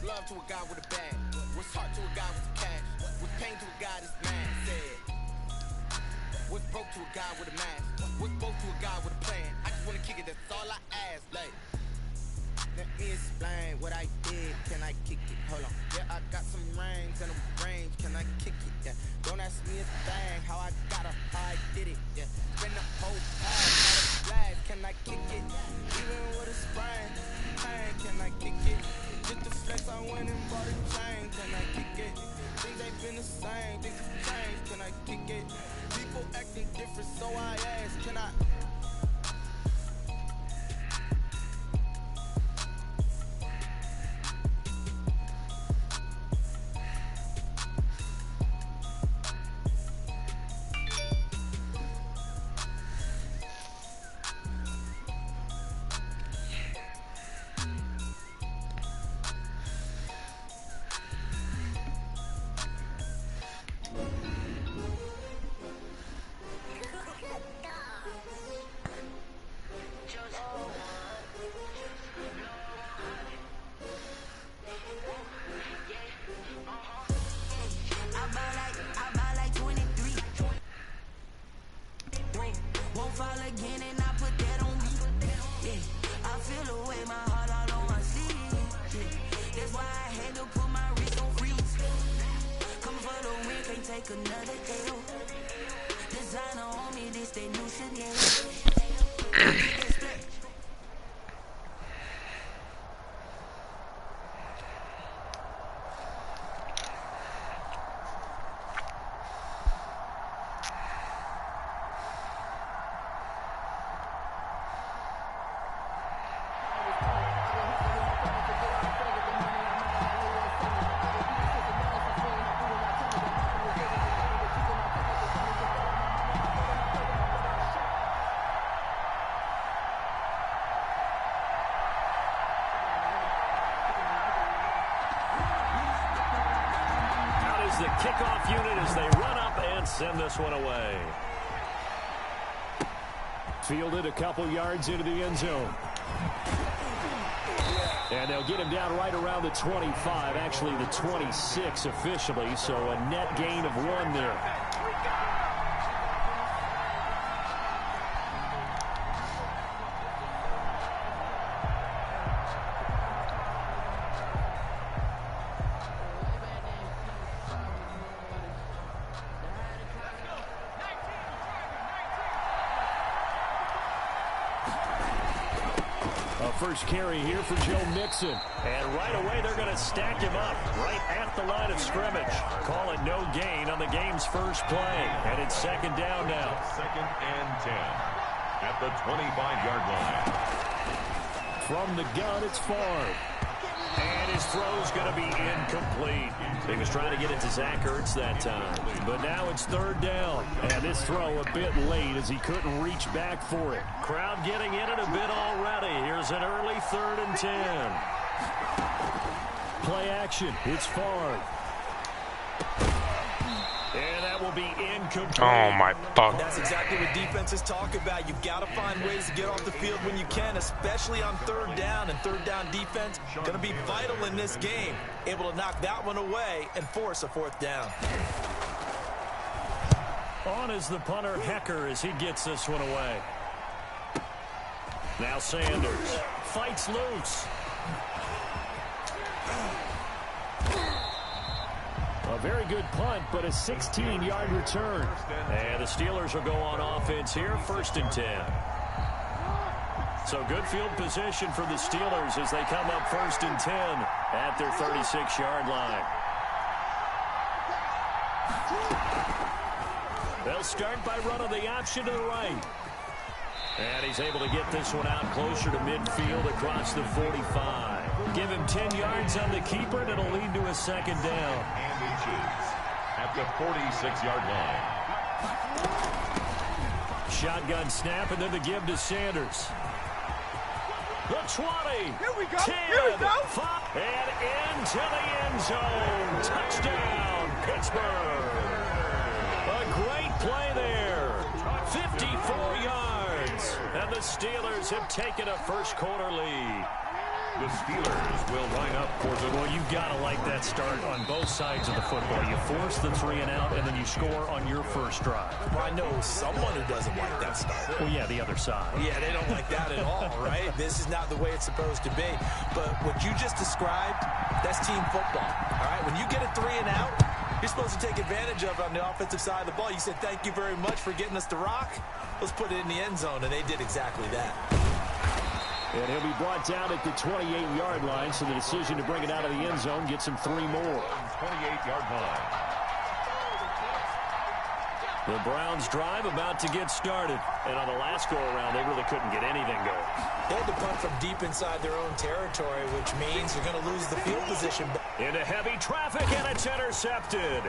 What's love to a guy with a bag? What's heart to a guy with cash? What's pain to a guy that's mad? Said. What's broke to a guy with a mask? What's broke to a guy with a plan? I just wanna kick it, that's all I ask. Like, let me explain what I did. Can I kick it? Hold on. Yeah, I got some rings and a range. Can I kick it? Yeah. Don't ask me a thing. How I got it, how I did it. Yeah. Spend the whole time. Flag. Can I kick it? Even with a sprain. Pain. Can I kick it? Just the flex, I went and bought a chain. Can I kick it? Things ain't been the same. Things have changed. Can I kick it? People acting different, so I ask. Can I? The kickoff unit as they run up and send this one away. Fielded a couple yards into the end zone. And they'll get him down right around the 25, actually the 26 officially, so a net gain of 1 there. First carry here for Joe Mixon. And right away, they're going to stack him up right at the line of scrimmage. Call it no gain on the game's first play. And it's second down now. 2nd and 10 at the 25-yard line. From the gun, it's Favre. And his throw's going to be incomplete. He was trying to get it to Zach Ertz that time. But now it's 3rd down. And this throw a bit late as he couldn't reach back for it. Crowd getting in it a bit already. Here's an early 3rd and 10. Play action. It's Favre. And that will be incomplete. Oh, my fuck. That's exactly what defenses talk about. You've got to find ways to get off the field when you can, especially on 3rd down. And 3rd down defense going to be vital in this game. Able to knock that one away and force a 4th down. On is the punter, Hecker, as he gets this one away. Now Sanders fights loose. A very good punt, but a 16-yard return. And the Steelers will go on offense here, 1st and 10. So good field position for the Steelers as they come up 1st and 10 at their 36-yard line. They'll start by running the option to the right. And he's able to get this one out closer to midfield across the 45. Give him 10 yards on the keeper, and it'll lead to a 2nd down. And he shoots at the 46-yard line. Shotgun snap, and then the give to Sanders. The 20. Here we go. 10, Here we go. 5, and into the end zone. Touchdown, Pittsburgh. A great play there. 54 yards. And the Steelers have taken a first quarter lead. The Steelers will line up for the... Well, you've got to like that start on both sides of the football. You force the 3 and out, and then you score on your first drive. Well, I know someone who doesn't like that start. Well, yeah, the other side. Yeah, they don't like that at all, right? This is not the way it's supposed to be. But what you just described, that's team football, all right? When you get a 3 and out, you're supposed to take advantage of it on the offensive side of the ball. You said, thank you very much for getting us the rock. Let's put it in the end zone, and they did exactly that. And he'll be brought down at the 28-yard line, so the decision to bring it out of the end zone gets him 3 more. 28-yard line. The Browns drive about to get started. And on the last go-around, they really couldn't get anything going. They had to punt from deep inside their own territory, which means they're going to lose the field position. Into heavy traffic, and it's intercepted.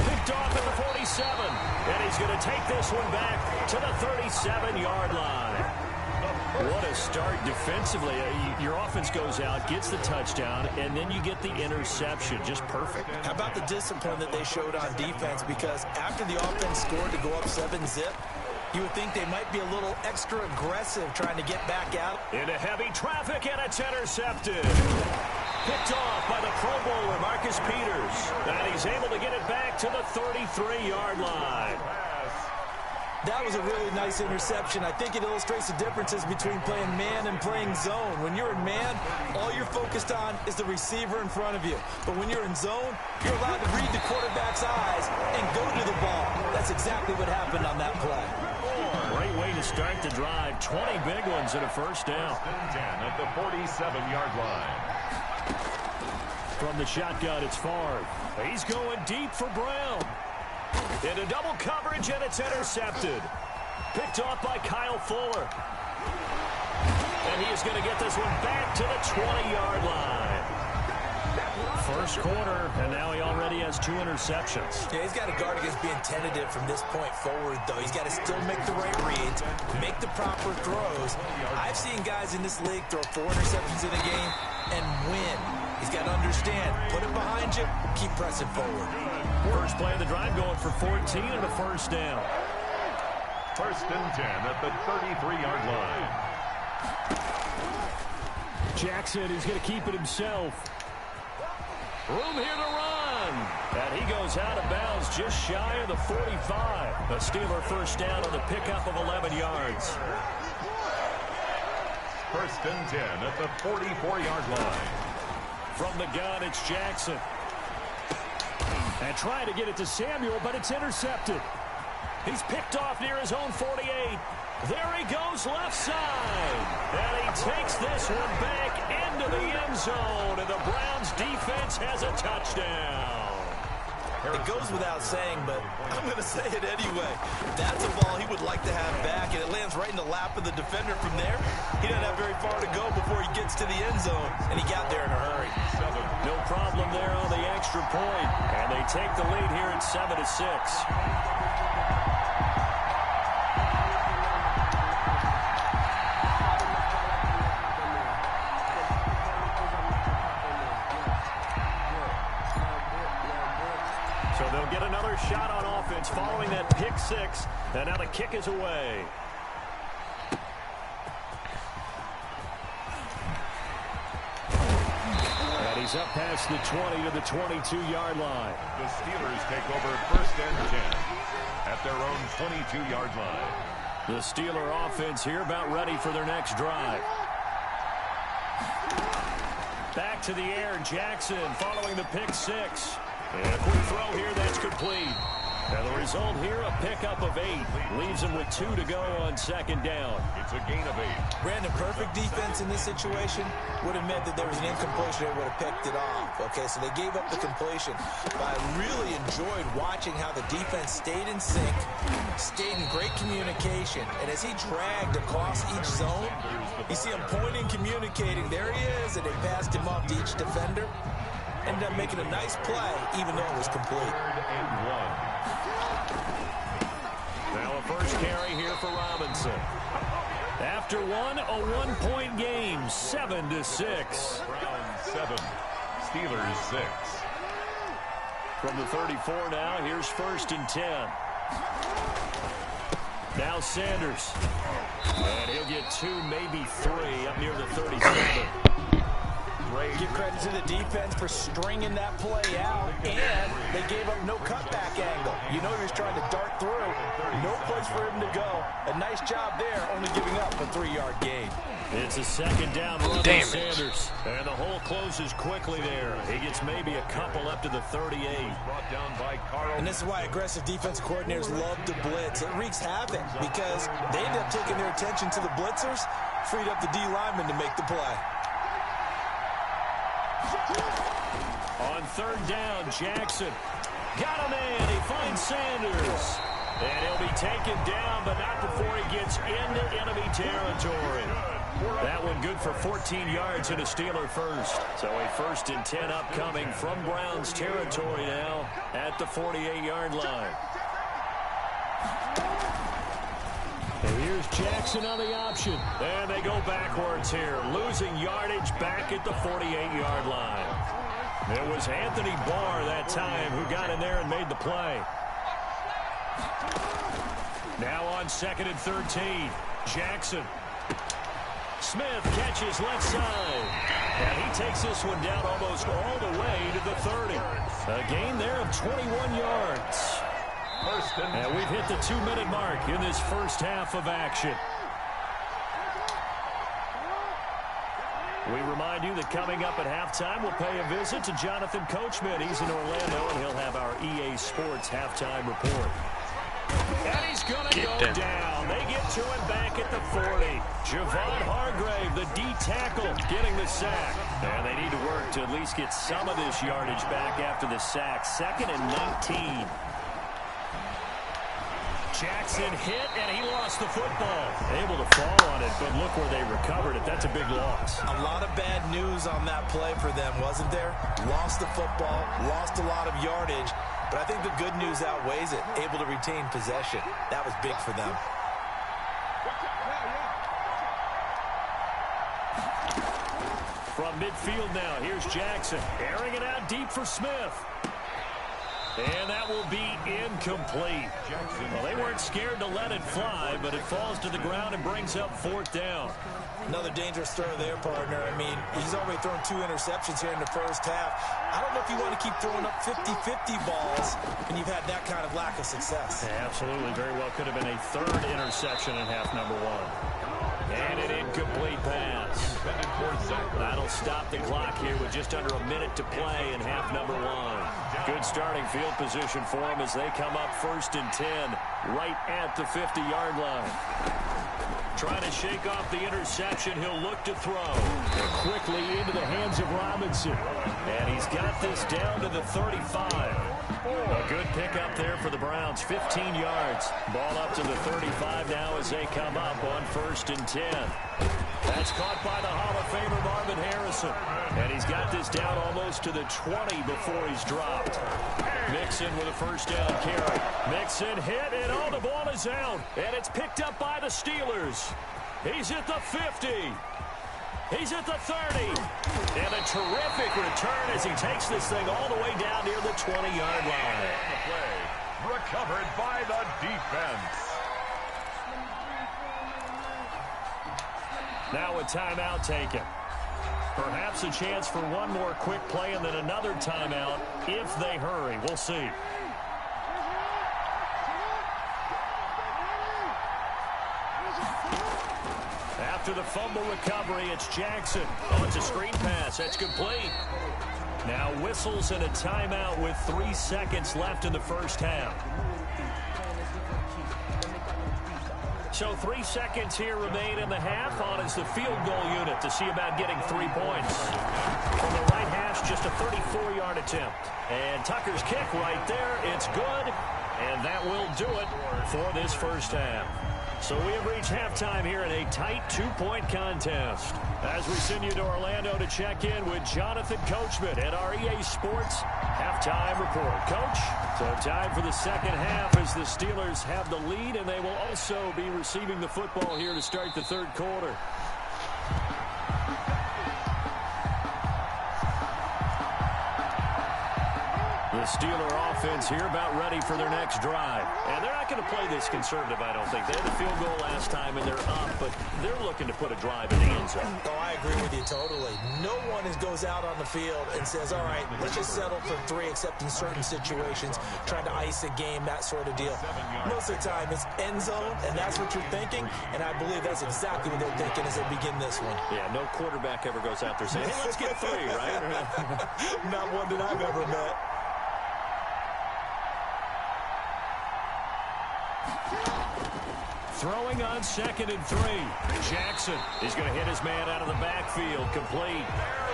Picked off at the 47. And he's going to take this one back to the 37-yard line. What a start defensively. Your offense goes out, gets the touchdown, and then you get the interception. Just perfect. How about the discipline that they showed on defense? Because after the offense scored to go up 7-zip, you would think they might be a little extra aggressive trying to get back out. Into heavy traffic, and it's intercepted. Picked off by the Pro Bowler, Marcus Peters. And he's able to get it back to the 33-yard line. That was a really nice interception. I think it illustrates the differences between playing man and playing zone. When you're in man, all you're focused on is the receiver in front of you. But when you're in zone, you're allowed to read the quarterback's eyes and go to the ball. That's exactly what happened on that play. Great way to start the drive. 20 big ones and a first down. 10 at the 47-yard line. From the shotgun, it's Favre. He's going deep for Brown. Into double coverage, and it's intercepted. Picked off by Kyle Fuller. And he is going to get this one back to the 20-yard line. First quarter, and now he already has 2 interceptions. Yeah, he's got to guard against being tentative from this point forward, though. He's got to still make the right reads, make the proper throws. I've seen guys in this league throw 4 interceptions in a game and win. He's got to understand, put it behind you, keep pressing forward. First play of the drive going for 14 and a first down. First and 10 at the 33-yard line. Jackson is going to keep it himself. Room here to run. And he goes out of bounds just shy of the 45. A Steeler first down on the pickup of 11 yards. First and 10 at the 44-yard line. From the gun, it's Jackson. And trying to get it to Samuel, but it's intercepted. He's picked off near his own 48. There he goes left side. And he takes this one back into the end zone. And the Browns defense has a touchdown. It goes without saying, but I'm going to say it anyway. That's a ball he would like to have back, and it lands right in the lap of the defender from there. He doesn't have very far to go before he gets to the end zone, and he got there in a hurry. No problem there on the extra point. And they take the lead here at 7-6. So they'll get another shot on offense following that pick 6. And now the kick is away. And he's up past the 20 to the 22-yard line. The Steelers take over first and 10 at their own 22-yard line. The Steeler offense here about ready for their next drive. Back to the air, Jackson following the pick 6. And a quick throw here, that's complete. And the result here, a pickup of 8. Leaves him with 2 to go on second down. It's a gain of 8. Brandon, perfect defense in this situation would have meant that there was an incompletion. They would have picked it off. Okay, so they gave up the completion. But I really enjoyed watching how the defense stayed in sync, stayed in great communication. And as he dragged across each zone, you see him pointing, communicating. There he is, and they passed him off to each defender. Ended up making a nice play, even though it was complete. And 1. Now a first carry here for Robinson. After one, a one-point game, 7-6. Browns 7, Steelers 6. From the 34 now, here's first and 10. Now Sanders. And he'll get 2, maybe 3, up near the 37. Give credit to the defense for stringing that play out, and they gave up no cutback angle. You know he was trying to dart through. No place for him to go. A nice job there, only giving up a 3-yard gain. It's a second down run for Sanders. And the hole closes quickly there. He gets maybe a couple up to the 38. And this is why aggressive defensive coordinators love to blitz. It wreaks havoc because they end up taking their attention to the blitzers, freed up the D lineman to make the play. On third down, Jackson got a man. He finds Sanders. And he'll be taken down, but not before he gets into enemy territory. That one good for 14 yards and a Steeler first. So a 1st and 10 upcoming from Browns territory now at the 48-yard line. And here's Jackson on the option. And they go backwards here, losing yardage back at the 48-yard line. It was Anthony Barr that time who got in there and made the play. Now on 2nd and 13, Jackson. Smith catches left side. And he takes this one down almost all the way to the 30. A gain there of 21 yards. And we've hit the 2-minute mark in this first half of action. We remind you that coming up at halftime, we'll pay a visit to Jonathan Coachman. He's in Orlando, and he'll have our EA Sports halftime report. And he's going to go down. They get to him back at the 40. Javon Hargrave, the D tackle, getting the sack. And they need to work to at least get some of this yardage back after the sack. 2nd and 19. Jackson hit, and he lost the football. Able to fall on it, but look where they recovered it. That's a big loss. A lot of bad news on that play for them, wasn't there? Lost the football, lost a lot of yardage, but I think the good news outweighs it. Able to retain possession. That was big for them. From midfield now, here's Jackson. Airing it out deep for Smith. And that will be incomplete. Well, they weren't scared to let it fly, but it falls to the ground and brings up 4th down. Another dangerous throw there, partner. I mean, he's already thrown 2 interceptions here in the first half. I don't know if you want to keep throwing up 50-50 balls when you've had that kind of lack of success. Yeah, absolutely. Very well could have been a 3rd interception in half number 1. And an incomplete pass. That'll stop the clock here with just under a minute to play in half number 1. Good starting field position for them as they come up 1st and 10 right at the 50-yard line. Trying to shake off the interception. He'll look to throw. Quickly into the hands of Robinson. And he's got this down to the 35. A good pickup there for the Browns. 15 yards. Ball up to the 35 now as they come up on 1st and 10. That's caught by the Hall of Famer Marvin Harrison. And he's got this down almost to the 20 before he's dropped. Mixon with a 1st down carry. Mixon hit, and oh, the ball is out. And it's picked up by the Steelers. He's at the 50. He's at the 30. And a terrific return as he takes this thing all the way down near the 20-yard line. Recovered by the defense. Now a timeout taken. Perhaps a chance for one more quick play and then another timeout if they hurry. We'll see. After the fumble recovery, it's Jackson. Oh, it's a screen pass. That's complete. Now whistles and a timeout with 3 seconds left in the first half. So 3 seconds here remain in the half. On is the field goal unit to see about getting 3 points. From the right hash, just a 34-yard attempt. And Tucker's kick right there. It's good. And that will do it for this first half. So we have reached halftime here in a tight 2-point contest. As we send you to Orlando to check in with Jonathan Coachman at our EA Sports halftime report. Coach, so time for the second half as the Steelers have the lead, and they will also be receiving the football here to start the third quarter. The Steeler offense here about ready for their next drive. And they're not going to play this conservative, I don't think. They had the field goal last time, and they're up but they're looking to put a drive in the end zone. Oh, I agree with you totally. No one goes out on the field and says, all right, let's just settle for 3, except in certain situations, trying to ice a game, that sort of deal. Most of the time, it's end zone, and that's what you're thinking, and I believe that's exactly what they're thinking as they begin this one. Yeah, no quarterback ever goes out there saying, hey, let's get 3, right? Not one that I've ever met. Throwing on 2nd and 3. Jackson is going to hit his man out of the backfield. Complete.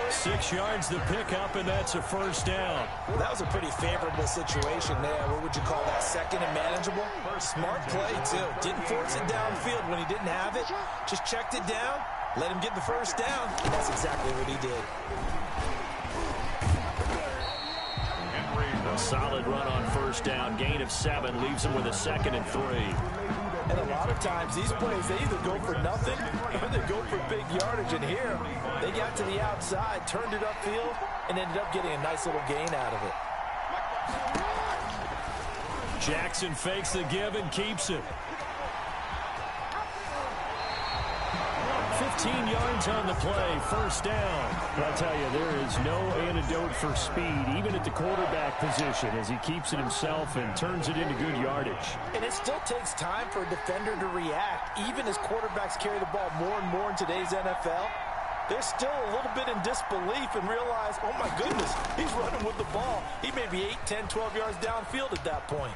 6 yards to pick up, and that's a first down. Well, that was a pretty favorable situation there. What would you call that? 2nd and manageable? Smart play, too. Didn't force it downfield when he didn't have it. Just checked it down, let him get the first down. That's exactly what he did. A solid run on first down. Gain of 7 leaves him with a 2nd and 3. And a lot of times these plays, they either go for nothing or they go for big yardage. And here, they got to the outside, turned it upfield, and ended up getting a nice little gain out of it. Jackson fakes the give and keeps it. 15 yards on the play, first down. I'll tell you, there is no antidote for speed, even at the quarterback position, as he keeps it himself and turns it into good yardage. And it still takes time for a defender to react. Even as quarterbacks carry the ball more and more in today's NFL, they're still a little bit in disbelief and realize, oh my goodness, he's running with the ball. He may be 8, 10, 12 yards downfield at that point.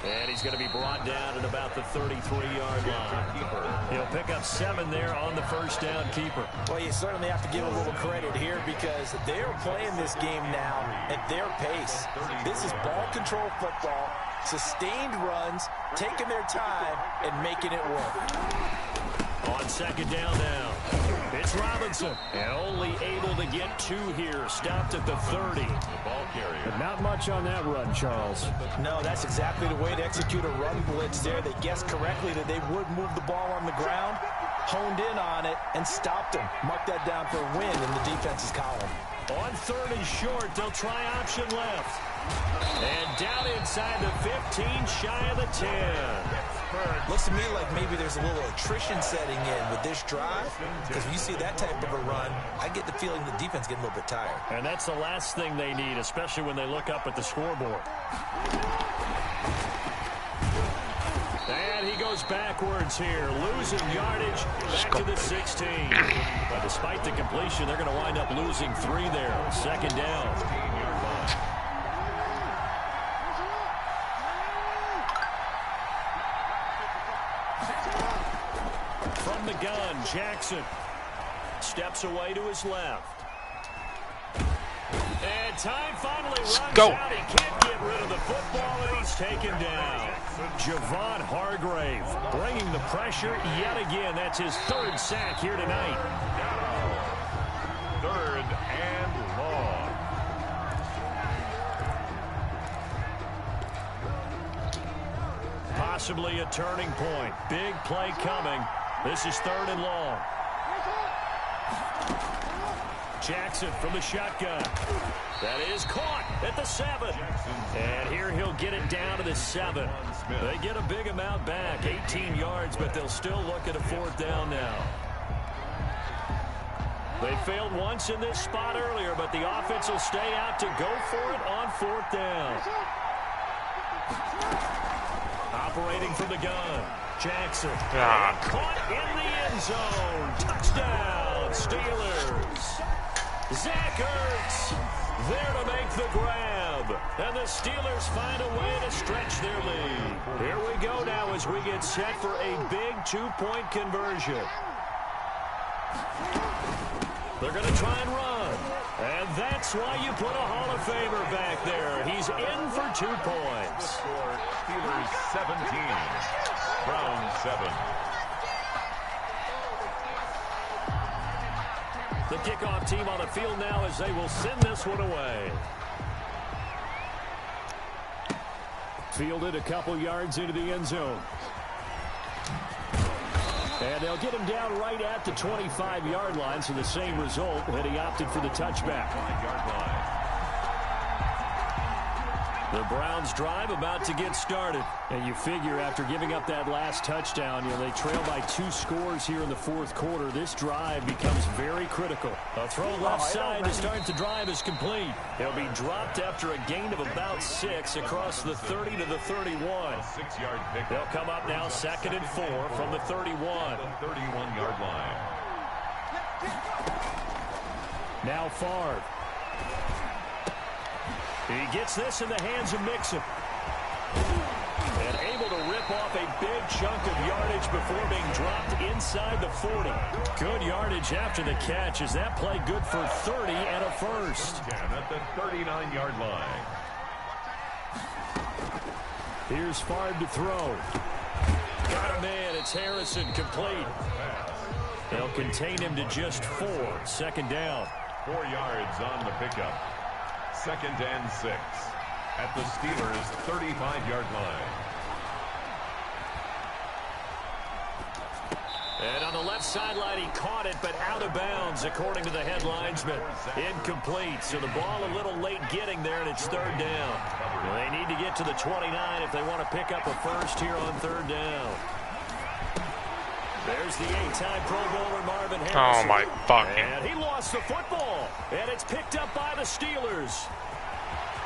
And he's going to be brought down at about the 33-yard line. He'll pick up 7 there on the first down keeper. Well, you certainly have to give a little credit here because they're playing this game now at their pace. This is ball control football, sustained runs, taking their time and making it work. On second down now, it's Robinson. And only able to get 2 here. Stopped at the 30. But not much on that run, Charles. No, that's exactly the way to execute a run blitz there. They guessed correctly that they would move the ball on the ground, honed in on it, and stopped them. Mark that down for a win in the defense's column. On 3rd and short, they'll try option left. And down inside the 15, shy of the 10. Looks to me like maybe there's a little attrition setting in with this drive, because when you see that type of a run, I get the feeling the defense getting a little bit tired. And that's the last thing they need, especially when they look up at the scoreboard. And he goes backwards here, losing yardage back to the 16. But despite the completion, they're going to wind up losing 3 there. 2nd down. From the gun, Jackson steps away to his left. And time finally runs out. He can't get rid of the football, and he's taken down. Javon Hargrave bringing the pressure yet again. That's his 3rd sack here tonight. 3rd and long. Possibly a turning point. Big play coming. This is 3rd and long. Jackson from the shotgun. That is caught at the 7. And here he'll get it down to the 7. They get a big amount back, 18 yards, but they'll still look at a 4th down now. They failed once in this spot earlier, but the offense will stay out to go for it on 4th down. Operating from the gun. Jackson. Caught in the end zone. Touchdown, Steelers. Zach Ertz there to make the grab. And the Steelers find a way to stretch their lead. Here we go now as we get set for a big 2-point conversion. They're going to try and run. And that's why you put a Hall of Famer back there. He's in for 2 points. Steelers 17. Browns 7. The kickoff team on the field now as they will send this one away. Fielded a couple yards into the end zone. And they'll get him down right at the 25-yard line, so the same result, and he opted for the touchback. The Browns drive about to get started. And you figure after giving up that last touchdown, they trail by 2 scores here in the fourth quarter. This drive becomes very critical. A throw left side to start the drive is complete. He'll be dropped after a gain of about 6 across the 30 to the 31. They'll come up now 2nd and 4 from the 31. The 31-yard line. Now Favre. He gets this in the hands of Mixon. And able to rip off a big chunk of yardage before being dropped inside the 40. Good yardage after the catch. Is that play good for 30 and a first? At the 39-yard line. Here's Favre to throw. Got him in. It's Harrison, complete. They'll contain him to just 4. 2nd down. 4 yards on the pickup. 2nd and 6 at the Steelers' 35-yard line. And on the left sideline, he caught it, but out of bounds, according to the head linesman. Incomplete, so the ball a little late getting there, and it's 3rd down. They need to get to the 29 if they want to pick up a first here on 3rd down. There's the 8-time Pro Bowler Marvin Harrison. Oh, my fucking. And he lost the football. And it's picked up by the Steelers.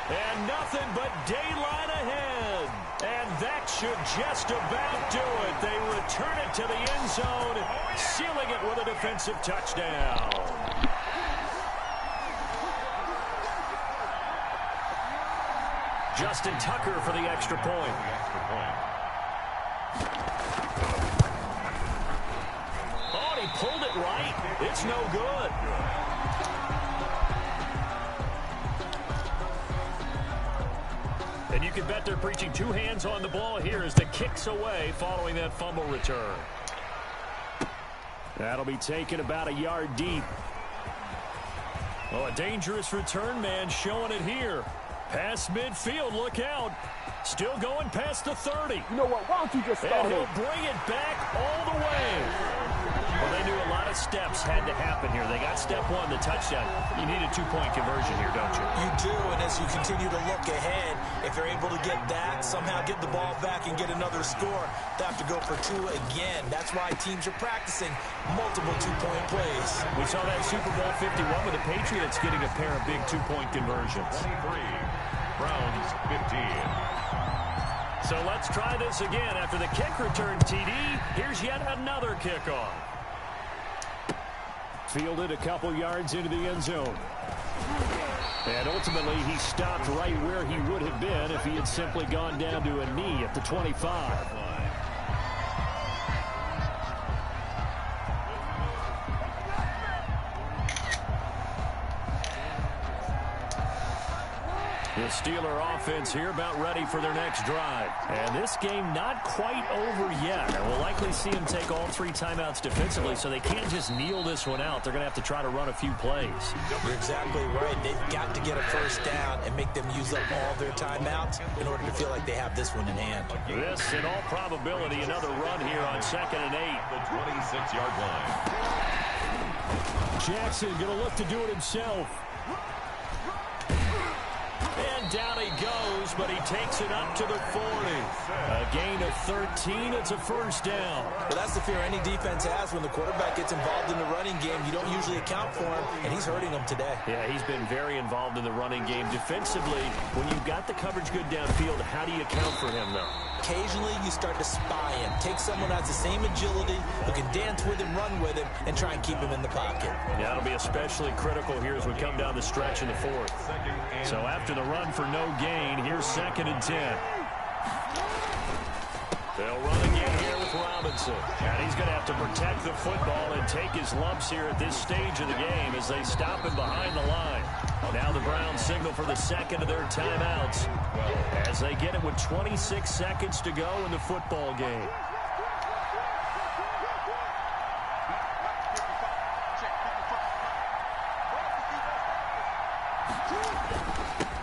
And nothing but daylight ahead. And that should just about do it. They return it to the end zone, sealing it with a defensive touchdown. Justin Tucker for the extra point. Pulled it right. It's no good. And you can bet they're preaching 2 hands on the ball here as the kick's away following that fumble return. That'll be taken about a yard deep. Oh, a dangerous return man showing it here. Past midfield, look out. Still going past the 30. You know what? Why don't you just start and he'll bring it back all the way. Well, they knew a lot of steps had to happen here. They got step 1, the touchdown. You need a 2-point conversion here, don't you? You do, and as you continue to look ahead, if they're able to get that, somehow get the ball back and get another score, they have to go for 2 again. That's why teams are practicing multiple 2-point plays. We saw that Super Bowl 51 with the Patriots getting a pair of big 2-point conversions. 23, Browns 15. So let's try this again. After the kick return TD, here's yet another kickoff. Fielded a couple yards into the end zone. And ultimately, he stopped right where he would have been if he had simply gone down to a knee at the 25. The Steeler offense here about ready for their next drive. And this game not quite over yet. And we'll likely see them take all 3 timeouts defensively, so they can't just kneel this one out. They're going to have to try to run a few plays. You're exactly right. They've got to get a first down and make them use up all their timeouts in order to feel like they have this one in hand. This, in all probability, another run here on 2nd and 8. The 26-yard line. Jackson going to look to do it himself. And down he goes, but he takes it up to the 40. A gain of 13. It's a first down. Well, that's the fear any defense has when the quarterback gets involved in the running game. You don't usually account for him, and he's hurting them today. Yeah, he's been very involved in the running game. Defensively, when you've got the coverage good downfield, how do you account for him, though? Occasionally, you start to spy him. Take someone that has the same agility, who can dance with him, run with him, and try and keep him in the pocket. Yeah, that'll be especially critical here as we come down the stretch in the 4th. So after the run for no gain, here's 2nd and 10. They'll run again here with Robinson. And he's going to have to protect the football and take his lumps here at this stage of the game as they stop him behind the line. Now the Browns signal for the 2nd of their timeouts as they get it with 26 seconds to go in the football game.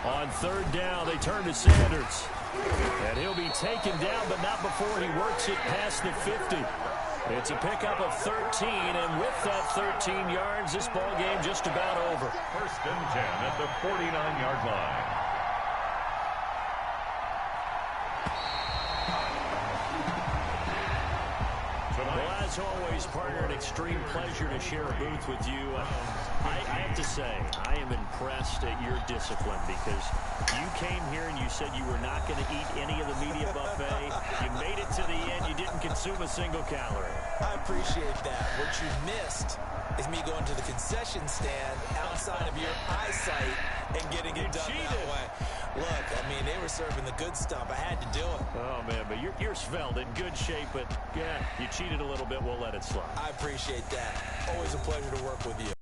On 3rd down, they turn to Sanders. And he'll be taken down, but not before he works it past the 50. It's a pickup of 13, and with that 13 yards, this ball game just about over. 1st and 10 at the 49-yard line. As always, partner, an extreme pleasure to share a booth with you. I have to say, I am impressed at your discipline because you came here and you said you were not going to eat any of the media buffet. You made it to the end. You didn't consume a single calorie. I appreciate that. What you missed is me going to the concession stand outside of your eyesight and getting it done that way. Look, I mean, they were serving the good stuff. I had to do it. Oh, man, but you're svelte, in good shape, but, yeah, you cheated a little bit. We'll let it slide. I appreciate that. Always a pleasure to work with you.